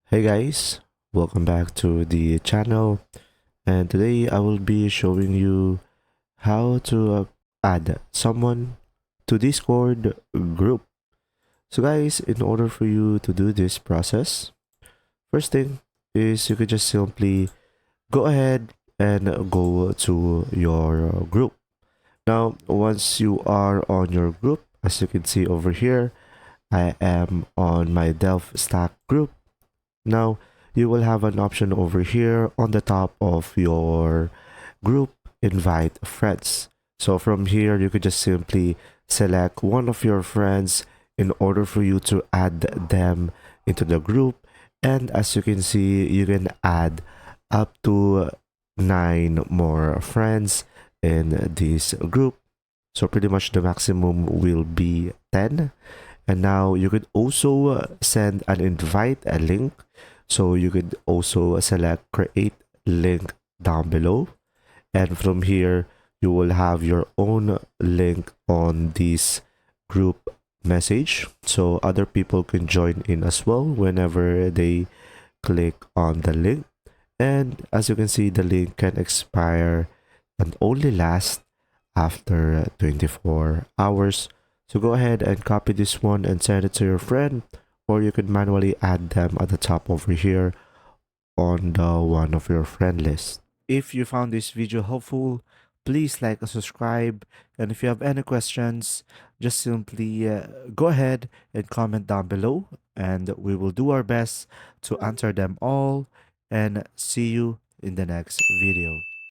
Hey guys, welcome back to the channel, and today I will be showing you how to add someone to Discord group. So guys, in order for you to do this process, first thing is you could just simply go ahead and go to your group. Now, once you are on your group, as you can see over here, I am on my Delph Stack group. Now, you will have an option over here on the top of your group, invite friends. So from here, you could just simply select one of your friends in order for you to add them into the group. And as you can see, you can add up to 9 more friends in this group. So pretty much the maximum will be 10. And now you could also send an invite, a link. So you could also select create link down below. And from here, you will have your own link on this group message. So other people can join in as well whenever they click on the link. And as you can see, the link can expire and only last after 24 hours. So go ahead and copy this one and send it to your friend, or you could manually add them at the top over here on the one of your friend list. If you found this video helpful, please like and subscribe. And if you have any questions, just simply go ahead and comment down below, and we will do our best to answer them all. And see you in the next video.